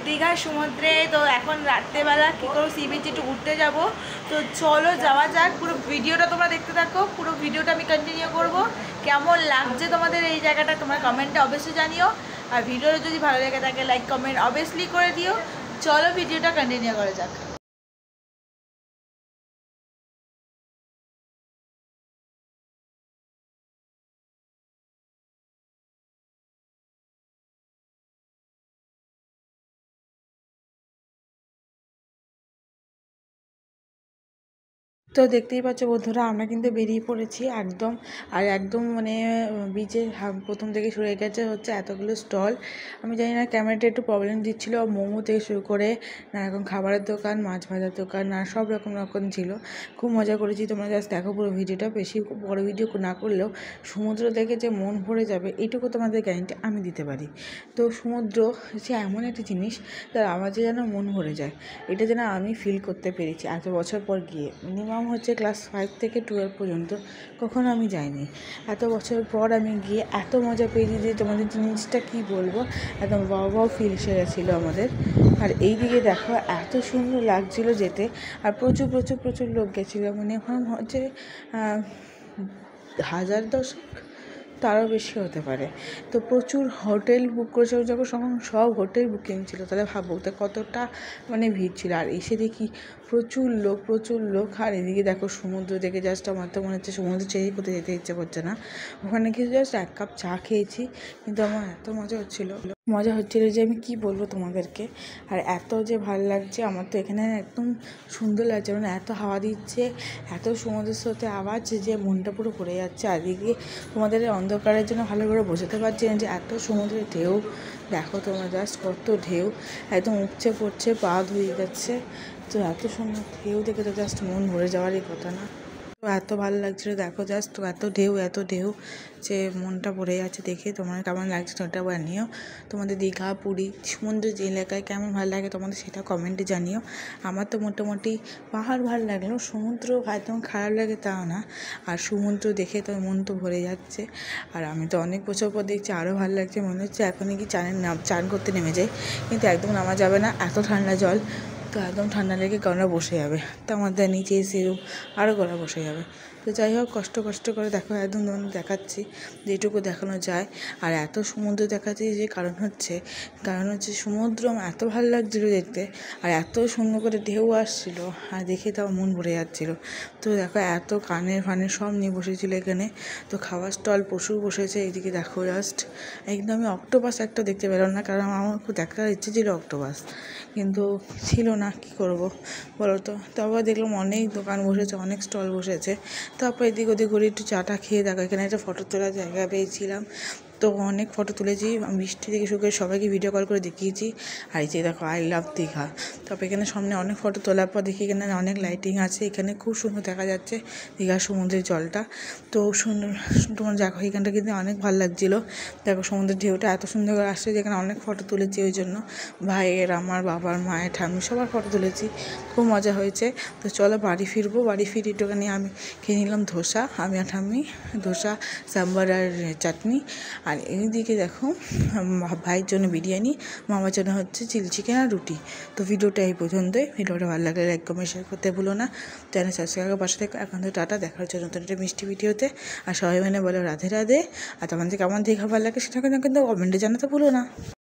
দীঘার সমুদ্রে। তো এখন রাত্রেবেলা কী করবো, সি বিচে একটু ঘুরতে যাব। তো চলো যাওয়া যাক, পুরো ভিডিওটা তোমরা দেখতে থাকো। পুরো ভিডিওটা আমি কন্টিনিউ করব। কেমন লাগছে তোমাদের এই জায়গাটা তোমরা কমেন্টে অবশ্যই জানিও। আর ভিডিওটা যদি ভালো লেগে থাকে লাইক কমেন্ট অবভিয়াসলি করে দিও। চলো ভিডিওটা কন্টিনিউ করা যাক। তো দেখতেই পাচ্ছ বন্ধুরা, আমরা কিন্তু বেরিয়ে পড়েছি একদম। আর একদম মানে বিচের প্রথম থেকে শুরু হয়ে গেছে হচ্ছে এতগুলো স্টল। আমি জানি না ক্যামেরাটা একটু প্রবলেম দিচ্ছিলো। মোমো থেকে শুরু করে নানারকম খাবারের দোকান, মাছ ভাজার দোকান, আর সব রকম ছিল। খুব মজা করেছি। তোমরা জাস্ট দেখো পুরো ভিডিওটা। বেশি বড় ভিডিও না করলেও সমুদ্র দেখে যে মন ভরে যাবে এইটুকু তোমাদের গ্যারেন্টি আমি দিতে পারি। তো সমুদ্র হচ্ছে এমন একটা জিনিস তার আমার যে যেন মন ভরে যায়, এটা যেন আমি ফিল করতে পেরেছি এত বছর পর গিয়ে। মিনিমাম হচ্ছে ক্লাস 5 থেকে 12 পর্যন্ত কখনো আমি যাইনি। এত বছর পর আমি গিয়ে এত মজা পেয়েছি যে তোমাদের জিনিসটা কী বলবো, একদম বাও ফিল এসে গেছিলো আমাদের। আর এই দিকে দেখো এত সুন্দর লাগছিলো যেতে। আর প্রচুর প্রচুর প্রচুর লোক গেছিলো, মানে এখন হচ্ছে 1000-10 তারও বেশি হতে পারে। তো প্রচুর হোটেল বুক করেছিল যখন, সব হোটেল বুকিং ছিল। তাহলে ভাবো তা কতটা মানে ভিড় ছিল। আর এসে দেখি প্রচুর লোক। আর এদিকে দেখো সমুদ্র দেখে জাস্ট আমার তো মনে হচ্ছে সমুদ্র ছেড়ে কোথাও যেতে ইচ্ছে করছে না। ওখানে গিয়ে জাস্ট 1 কাপ চা খেয়েছি, কিন্তু আমার এত মজা হচ্ছিলো যে আমি কি বলবো তোমাদেরকে। আর এত যে ভালো লাগছে আমার তো এখানে, একদম সুন্দর লাগছে। মানে এত হাওয়া দিচ্ছে, এত সমুদ্রের সাথে আওয়াজ যে মনটা পুরো ভরে যাচ্ছে। আর এদিকে তোমাদের অন্ধকারের জন্য ভালো করে বোঝাতে পারছি না যে এত সমুদ্রের ঢেউ। দেখো তোমরা জাস্ট কত ঢেউ, একদম উপচে পড়ছে, পা ধুয়ে যাচ্ছে। তো এত সুন্দর ঢেউ দেখে তো জাস্ট মন ভরে যাওয়ারই কথা না। তো এত ভালো লাগছিলো দেখো জাস্ট, তো এত ঢেউ যে মনটা ভরে যাচ্ছে দেখে। তোমার কেমন লাগছে ওটা জানিও। তোমাদের দীঘা, পুরী, সমুদ্রের যে এলাকায় কেমন ভালো লাগে তোমাদের সেটা কমেন্টে জানিও। আমার তো মোটামুটি পাহাড় ভালো লাগলেও সমুদ্র একদম খারাপ লাগে তাও না। আর সমুদ্র দেখে তো মন তো ভরে যাচ্ছে। আর আমি তো অনেক বছর পর দেখছি, আরও ভালো লাগছে। মনে হচ্ছে এখনই কি চান করতে নেমে যাই, কিন্তু একদম নামা যাবে না, এত ঠান্ডা জল। তো একদম ঠান্ডা লেগে গলা বসে যাবে। তো আমাদের নিচে এসে আরও গলা বসে যাবে। তো যাই হোক, কষ্ট করে দেখো একদম তোমাদের দেখাচ্ছি যেটুকু দেখানো যায়। আর এত সমুদ্র দেখাচ্ছি যে কারণ হচ্ছে সমুদ্র এত ভালো লাগছিলো দেখতে। আর এত সুন্দর করে ঢেউ আসছিলো, আর দেখে তাও মন ভরে যাচ্ছিলো। তো দেখো এত কানের ফানের সব নিয়ে বসেছিলো এখানে। তো খাওয়ার স্টল প্রচুর বসেছে। এইদিকে দেখো জাস্ট একদম আমি অক্টোপাস একটা দেখতে পেলাম না, কারণ আমার খুব দেখার ইচ্ছে ছিল অক্টোপাস, কিন্তু ছিল না। কি করব বলো তো। তারপর দেখলাম অনেক দোকান বসেছে, অনেক স্টল বসেছে। তারপর এদিক ওদিক করে একটু চাটা খেয়ে দেখো এখানে একটা ফটো তোলার জায়গা পেয়েছিলাম। তো অনেক ফটো তুলেছি, বৃষ্টি থেকে শুরু করে সবাইকে ভিডিও কল করে দেখিয়েছি। আর এই যে দেখো আই লাভ দীঘা। তারপর এখানে সামনে অনেক ফটো তোলার পর দেখি এখানে অনেক লাইটিং আছে। এখানে খুব সুন্দর দেখা যাচ্ছে দীঘার সমুদ্রের জলটা। তো সুন্দর তোমার দেখো এখানটা কিন্তু অনেক ভালো লাগছিলো। দেখো সমুদ্রের ঢেউটা এত সুন্দর করে আসছে, যেখানে অনেক ফটো তুলেছি। ওই জন্য ভাইয়ের, আমার, বাবার, মায়ের, ঠাম্মি সবার ফটো তুলেছি। খুব মজা হয়েছে। তো চলো বাড়ি ফিরবো। বাড়ি ফিরে একটুখানি আমি খেয়ে নিলাম ধোসা, আমি আর ঠাম্মি। ধোসা, সাম্বার আর চাটনি। আর এইদিকে দেখো ভাইয়ের জন্য বিরিয়ানি, মামার জন্য হচ্ছে চিলি চিকেন আর রুটি। তো ভিডিওটা এই পর্যন্তই। ভিডিওটা ভালো লাগলে লাইক কমেন্ট শেয়ার করতে ভুলো না। চ্যানেল সাবস্ক্রাইব করে পাশে থেকে। এখন তো টাটা, দেখা হচ্ছে নতুন একটা মিষ্টি ভিডিওতে। আর সবাই বলো রাধে রাধে। আর তোমাদের কেমন দীঘা ভালো লাগে সেটা কিন্তু কমেন্টে জানাতে ভুলো না।